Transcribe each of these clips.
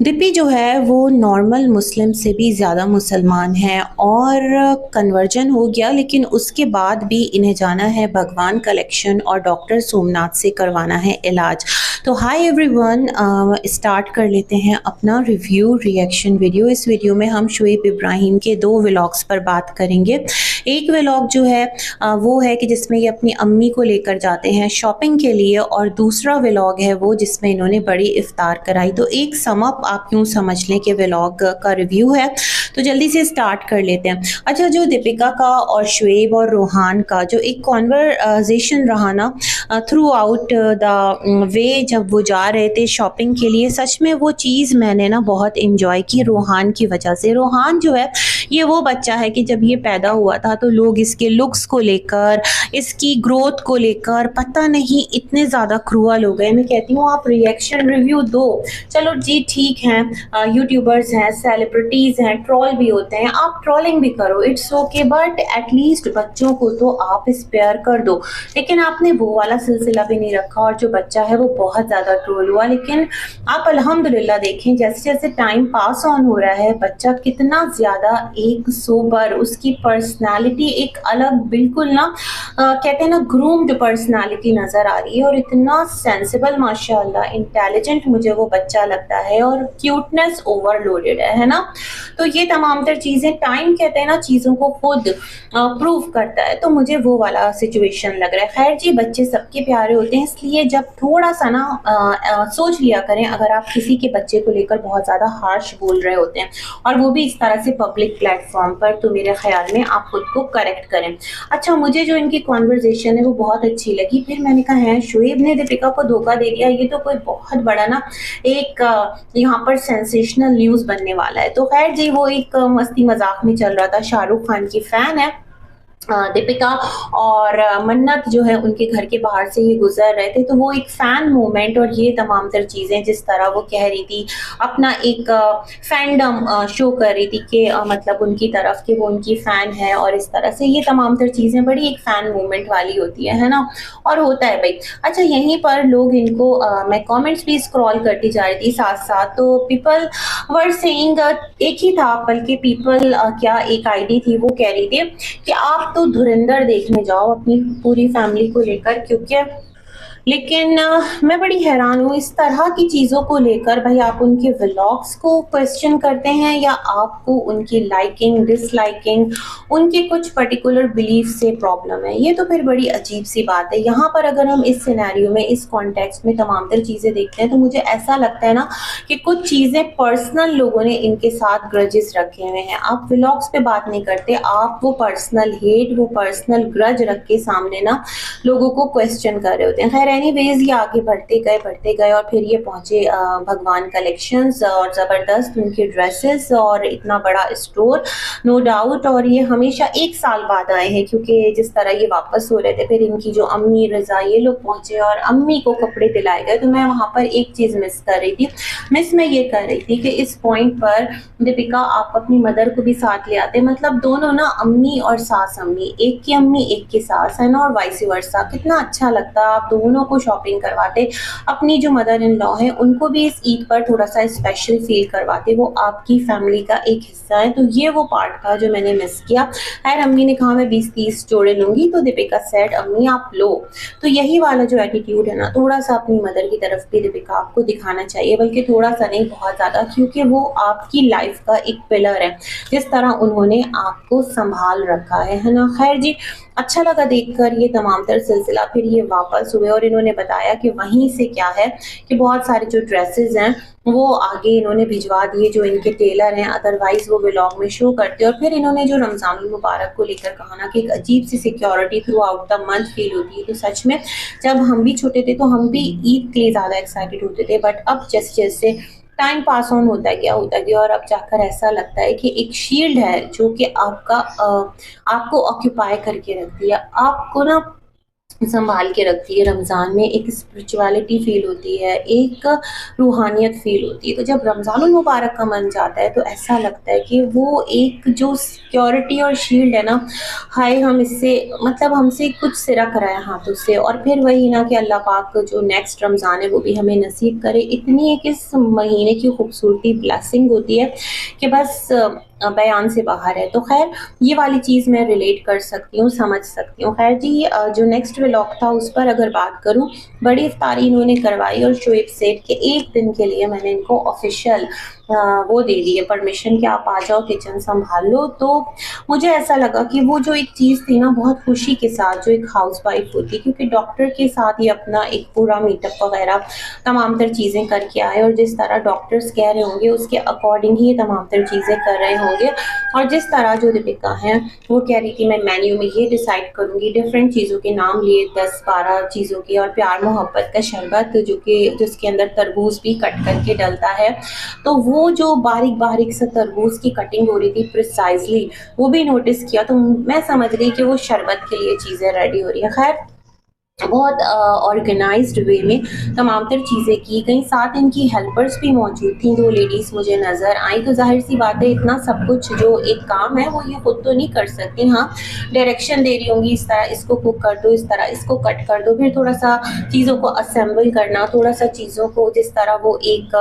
दीपी जो है वो नॉर्मल मुस्लिम से भी ज़्यादा मुसलमान है और कन्वर्जन हो गया, लेकिन उसके बाद भी इन्हें जाना है भगवान कलेक्शन और डॉक्टर सोमनाथ से करवाना है इलाज। तो हाय एवरीवन, स्टार्ट कर लेते हैं अपना रिव्यू रिएक्शन वीडियो। इस वीडियो में हम शुएब इब्राहिम के 2 व्लॉग्स पर बात करेंगे। एक व्लॉग जो है वो है कि जिसमें ये अपनी अम्मी को लेकर जाते हैं शॉपिंग के लिए, और दूसरा व्लॉग है वो जिसमें इन्होंने बड़ी इफ्तार कराई। तो एक सम अप आप यूँ समझ लें कि व्लॉग का रिव्यू है। तो जल्दी से स्टार्ट कर लेते हैं। अच्छा, जो दीपिका का और शुएब और रोहान का जो एक कॉन्वर्जेशन रहा ना थ्रू आउट द वे, जब वो जा रहे थे शॉपिंग के लिए, सच में वो चीज़ मैंने ना बहुत इंजॉय की रोहान की वजह से। रोहान जो है ये वो बच्चा है कि जब ये पैदा हुआ था तो लोग इसके लुक्स को लेकर, इसकी ग्रोथ को लेकर पता नहीं इतने ज़्यादा क्रूअल हो गए। मैं कहती हूँ आप रिएक्शन रिव्यू दो, चलो जी ठीक है, यूट्यूबर्स हैं, सेलिब्रिटीज़ हैं, ट्रोल भी होते हैं, आप ट्रोलिंग भी करो, इट्स ओके, बट एटलीस्ट बच्चों को तो आप स्पेयर कर दो। लेकिन आपने वो वाला सिलसिला भी नहीं रखा और जो बच्चा है वो बहुत ज़्यादा ट्रोल हुआ। लेकिन आप अल्हम्दुलिल्लाह देखें, जैसे जैसे टाइम पास ऑन हो रहा है, बच्चा कितना ज़्यादा एक सोबर, उसकी पर्सनालिटी एक अलग, बिल्कुल ना कहते हैं ना ग्रूम्ड पर्सनालिटी नज़र आ रही है, और इतना सेंसिबल, माशाल्लाह इंटेलिजेंट मुझे वो बच्चा लगता है, और क्यूटनेस ओवरलोडेड है ना। तो ये तमाम तर चीज़ें, टाइम कहते हैं ना चीज़ों को खुद प्रूव करता है, तो मुझे वो वाला सिचुएशन लग रहा है। खैर जी, बच्चे सबके प्यारे होते हैं, इसलिए जब थोड़ा सा ना सोच लिया करें अगर आप किसी के बच्चे को लेकर बहुत ज़्यादा हार्श बोल रहे होते हैं, और वो भी इस तरह से पब्लिक प्लेटफॉर्म पर, तो मेरे ख्याल में आप खुद को करेक्ट करें। अच्छा, मुझे जो इनकी कॉन्वर्जेशन है वो बहुत अच्छी लगी। फिर मैंने कहा है शुएब ने दीपिका को धोखा दे दिया, ये तो कोई बहुत बड़ा ना एक यहाँ पर सेंसेशनल न्यूज़ बनने वाला है। तो खैर जी, वो एक मस्ती मजाक में चल रहा था। शाहरुख खान की फ़ैन है दीपिका, और मन्नत जो है उनके घर के बाहर से ही गुजर रहे थे, तो वो एक फ़ैन मोमेंट और ये तमाम तर चीज़ें, जिस तरह वो कह रही थी, अपना एक फैंडम शो कर रही थी कि मतलब उनकी तरफ कि वो उनकी फ़ैन है, और इस तरह से ये तमाम तर चीज़ें बड़ी एक फ़ैन मोमेंट वाली होती है ना, और होता है भाई। अच्छा, यहीं पर लोग इनको मैं कमेंट्स भी स्क्रॉल करती जा रही थी साथ साथ, तो पीपल वर सेइंग, एक ही था बल्कि पीपल क्या एक आईडी थी, वो कह रही थी कि आप तो धुरंधर देखने जाओ अपनी पूरी फैमिली को लेकर, क्योंकि लेकिन मैं बड़ी हैरान हूँ इस तरह की चीज़ों को लेकर। भाई, आप उनके व्लॉग्स को क्वेश्चन करते हैं या आपको उनकी लाइकिंग डिसलाइकिंग, उनके कुछ पर्टिकुलर बिलीफ से प्रॉब्लम है? ये तो फिर बड़ी अजीब सी बात है। यहाँ पर अगर हम इस सिनेरियो में, इस कॉन्टेक्स्ट में तमाम तर चीज़ें देखते हैं, तो मुझे ऐसा लगता है ना कि कुछ चीज़ें पर्सनल लोगों ने इनके साथ ग्रजेस रखे हुए हैं। आप व्लॉग्स पे बात नहीं करते, आप वो पर्सनल हेट, वो पर्सनल ग्रज रख के सामने ना लोगों को क्वेश्चन कर रहे होते हैं। खैर एनीवेज, ये आगे बढ़ते गए और फिर ये पहुंचे भगवान कलेक्शंस, और ज़बरदस्त उनके ड्रेसेस और इतना बड़ा स्टोर, नो डाउट। और ये हमेशा 1 साल बाद आए हैं, क्योंकि जिस तरह ये वापस हो रहे थे, फिर इनकी जो अम्मी रज़ा ये लोग पहुंचे और अम्मी को कपड़े दिलाए गए। तो मैं वहाँ पर एक चीज़ मिस कर रही थी, मिस मैं ये कर रही थी कि इस पॉइंट पर दीपिका आप अपनी मदर को भी साथ ले आते, मतलब दोनों ना अम्मी और सास अम्मी, एक की अम्मी एक की सास है ना, और वाइस वर्सा, कितना अच्छा लगता। आप दोनों को शॉपिंग करवाते, अपनी जो मदर इन लॉ है उनको भी इस ईद पर थोड़ा सा स्पेशल फील करवाते, वो आपकी फैमिली का एक हिस्सा है। तो ये वो पार्ट था जो मैंने मिस किया। खैर, अम्मी ने कहा मैं 20-30 जोड़े लूंगी, तो दीपिका सेड अम्मी आप लो। तो यही वाला जो एटीट्यूड है ना, थोड़ा सा अपनी मदर की तरफ भी दीपिका आपको दिखाना चाहिए, बल्कि थोड़ा सा नहीं, बहुत ज़्यादा, क्योंकि वो आपकी लाइफ का एक पिलर है, जिस तरह उन्होंने आपको संभाल रखा है ना। खैर जी, अच्छा लगा देखकर ये तमाम तर सिलसिला। फिर ये वापस हुए और इन्होंने बताया कि वहीं से क्या है कि बहुत सारे जो ड्रेसेस हैं वो आगे इन्होंने भिजवा दिए जो इनके टेलर हैं, अदरवाइज वो व्लॉग में शो करते। और फिर इन्होंने जो रमज़ानुल मुबारक को लेकर कहा ना कि एक अजीब सी security throughout the month feel होती है, तो सच में जब हम भी छोटे थे तो हम भी ईद के लिए ज़्यादा एक्साइटेड होते थे, बट अब जैसे जैसे टाइम पास ऑन होता गया और अब जाकर ऐसा लगता है कि एक शील्ड है जो कि आपका आपको ऑक्यूपाई करके रखती है, आपको ना संभाल के रखती है। रमज़ान में एक स्पिरिचुअलिटी फ़ील होती है, एक रूहानियत फ़ील होती है। तो जब रमज़ानुल मुबारक का मन जाता है तो ऐसा लगता है कि वो एक जो सिक्योरिटी और शील्ड है ना, हाय हम इससे मतलब हमसे कुछ सिरक रहा है हाथों से। और फिर वही ना कि अल्लाह पाक जो नेक्स्ट रमज़ान है वो भी हमें नसीब करे। इतनी एक इस महीने की खूबसूरती ब्लेसिंग होती है कि बस बयान से बाहर है। तो ख़ैर ये वाली चीज़ मैं रिलेट कर सकती हूँ, समझ सकती हूँ। ख़ैर जी, जो नेक्स्ट व्लॉग था उस पर अगर बात करूँ, बड़ी इफ्तारी इन्होंने करवाई और शोएब सेठ के 1 दिन के लिए मैंने इनको ऑफ़िशियल वो दे दी है परमिशन कि आप आ जाओ, किचन सँभाल लो। तो मुझे ऐसा लगा कि वो जो एक चीज़ थी ना, बहुत खुशी के साथ जो एक हाउसवाइफ़ होती है, क्योंकि डॉक्टर के साथ ही अपना एक पूरा मीटअप वग़ैरह तमाम तर चीज़ें करके आए और जिस तरह डॉक्टर्स कह रहे होंगे उसके अकॉर्डिंग ही ये तमाम तर चीज़ें कर रहे होंगे। और जिस तरह जो दीपिका हैं वो कह रही थी मैं मेन्यू में ये डिसाइड करूँगी, डिफरेंट चीज़ों के नाम लिए 10-12 चीज़ों के, और प्यार मोहब्बत का शरबत जो कि जिसके अंदर तरबूज भी कट करके डलता है। तो वो जो बारीक-बारीक सा तरबूज की कटिंग हो रही थी प्रिसाइज़ली, वो भी नोटिस किया। तो मैं समझ गई कि वो शरबत के लिए चीज़ें रेडी हो रही हैं। ख़ैर बहुत ऑर्गेनाइज्ड वे में तमाम तर चीज़ें की गई। साथ इनकी हेल्पर्स भी मौजूद थीं, 2 लेडीज़ मुझे नज़र आईं। तो ज़ाहिर-सी बात है इतना सब कुछ जो एक काम है वो ये खुद तो नहीं कर सकती। हाँ, डायरेक्शन दे रही होंगी, इस तरह इसको कुक कर दो, इस तरह इसको कट कर दो, फिर थोड़ा-सा चीज़ों को असेंबल करना, थोड़ा-सा चीज़ों को जिस तरह वो एक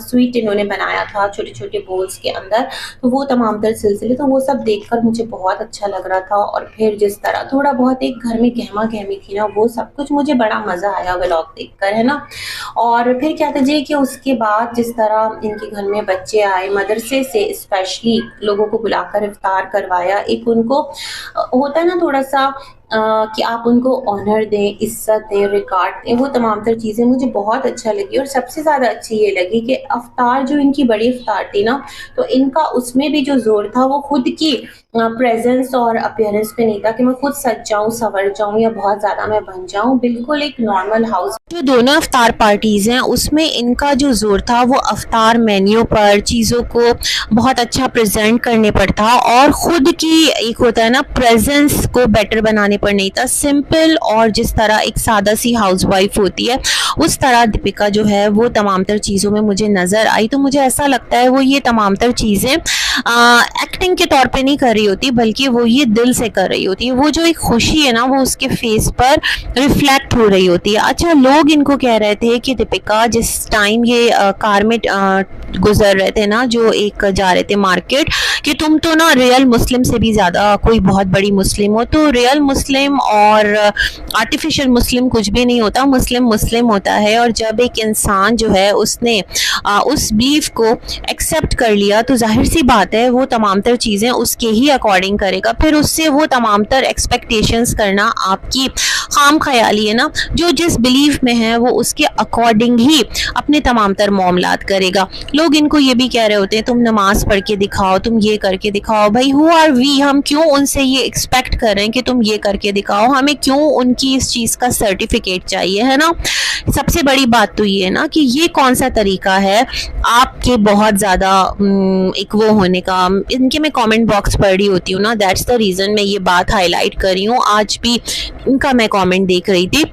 स्वीट इन्होंने बनाया था छोटे-छोटे बोल्स के अंदर, तो वो तमाम तर सिलसिले, तो वो सब देखकर मुझे बहुत अच्छा लग रहा था। और फिर जिस तरह थोड़ा बहुत एक घर में गहमा-गहमी थी ना, वो सब कुछ मुझे बड़ा मज़ा आया व्लॉग देखकर, है ना। और फिर क्या कीजिए कि उसके बाद जिस तरह इनके घर में बच्चे आए, मदरसे से स्पेशली लोगों को बुलाकर इफ्तार करवाया। एक उनको होता है ना थोड़ा-सा कि आप उनको ऑनर दें, इज़्ज़त दें, रिगार्ड दें, वो तमाम तर चीज़ें मुझे बहुत अच्छा लगी। और सबसे ज़्यादा अच्छी ये लगी कि अफ्तार जो इनकी बड़ी इफ्तार थी ना, तो इनका उसमें भी जो ज़ोर था वो खुद की प्रेज़ेंस और अपीयरेंस पे नहीं था कि मैं खुद सज जाऊँ, संवर जाऊँ या बहुत ज़्यादा मैं बन जाऊँ। बिल्कुल एक नॉर्मल हाउस जो दोनों इफ्तार पार्टीज़ हैं उसमें इनका जो ज़ोर था वो अफ्तार मेन्यू पर चीज़ों को बहुत अच्छा प्रेज़ेंट करने पर था, और ख़ुद की एक होता है ना प्रेज़ेंस को बेटर बनाने पर नहीं था। सिंपल और जिस तरह एक सादा सी हाउसवाइफ होती है उस तरह दीपिका जो है वो तमाम तर चीज़ों में मुझे नज़र आई। तो मुझे ऐसा लगता है वो ये तमाम तर चीज़ें एक्टिंग के तौर पे नहीं कर रही होती, बल्कि वो ये दिल से कर रही होती है। वो जो एक खुशी है ना वो उसके फेस पर रिफ्लेक्ट हो रही होती है। अच्छा, लोग इनको कह रहे थे कि दीपिका जिस टाइम ये कार में गुजर रहे थे ना, जो एक जा रहे थे मार्केट, कि तुम तो ना रियल मुस्लिम से भी ज़्यादा कोई बहुत बड़ी मुस्लिम हो। तो रियल मुस्लिम और आर्टिफिशियल मुस्लिम कुछ भी नहीं होता, मुस्लिम मुस्लिम होता है। और जब एक इंसान जो है उसने उस बिलीफ को एक्सेप्ट कर लिया तो जाहिर सी बात है वो तमाम तर चीज़ें उसके ही अकॉर्डिंग करेगा। फिर उससे वो तमाम तर एक्सपेक्टेशंस करना आपकी खाम ख्याली है ना। जो जिस बिलीफ में है वो उसके अकॉर्डिंग ही अपने तमाम तर मामलात करेगा। लोग इनको ये भी कह रहे होते हैं तुम नमाज पढ़ के दिखाओ, तुम ये करके दिखाओ। भाई हु आर वी, हम क्यों उनसे ये एक्सपेक्ट कर रहे हैं कि तुम ये करके दिखाओ, हमें क्यों उनकी इस चीज़ का सर्टिफिकेट चाहिए, है ना। सबसे बड़ी बात तो ये है ना कि ये कौन सा तरीका है आपके बहुत ज़्यादा एक वो होने का। इनके मैं कमेंट बॉक्स पढ़ रही होती हूँ ना, दैट्स द रीज़न मैं ये बात हाईलाइट कर रही हूँ। आज भी इनका मैं कमेंट देख रही थी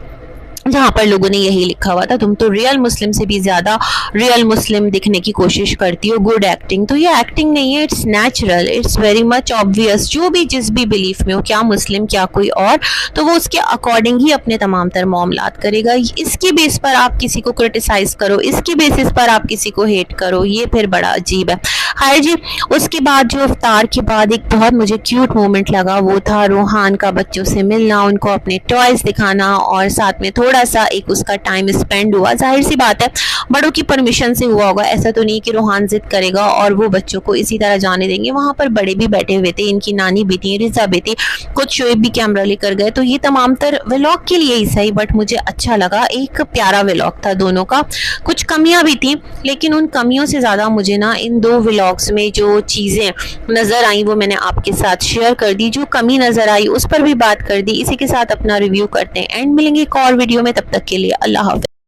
जहाँ पर लोगों ने यही लिखा हुआ था तुम तो रियल मुस्लिम से भी ज़्यादा रियल मुस्लिम दिखने की कोशिश करती हो, गुड एक्टिंग। तो ये एक्टिंग नहीं है, it's natural, it's very much obvious. जो भी जिस भी बिलीफ में हो, क्या मुस्लिम क्या कोई और, तो वो उसके अकॉर्डिंग ही अपने तमाम तर मामलात करेगा। इसके बेस पर आप किसी को क्रिटिसाइज़ करो, इसके बेसिस पर आप किसी को हेट करो, ये फिर बड़ा अजीब है। खैर जी, उसके बाद जो इफ्तार के बाद एक बहुत मुझे क्यूट मोमेंट लगा वो था रूहान का बच्चों से मिलना, उनको अपने टॉयज़ दिखाना और साथ में थोड़ा सा एक उसका टाइम स्पेंड हुआ। जाहिर सी बात है बड़ों की परमिशन से हुआ होगा, ऐसा तो नहीं कि रूहान जिद करेगा और वो बच्चों को इसी तरह जाने देंगे। वहाँ पर बड़े भी बैठे हुए थे, इनकी नानी भी थी, रिजा भी थी, कुछ शोएब भी कैमरा लेकर गए। तो ये तमाम तर व्लॉग के लिए ही सही बट मुझे अच्छा लगा, एक प्यारा व्लॉग था दोनों का। कुछ कमियाँ भी थी लेकिन उन कमियों से ज़्यादा मुझे ना इन 2 व्लॉग्स में जो चीज़ें नज़र आई वो मैंने आपके साथ शेयर कर दी। जो कमी नज़र आई उस पर भी बात कर दी। इसी के साथ अपना रिव्यू करते हैं एंड मिलेंगे एक और वीडियो में, तब तक के लिए अल्लाह हाफ़िज़।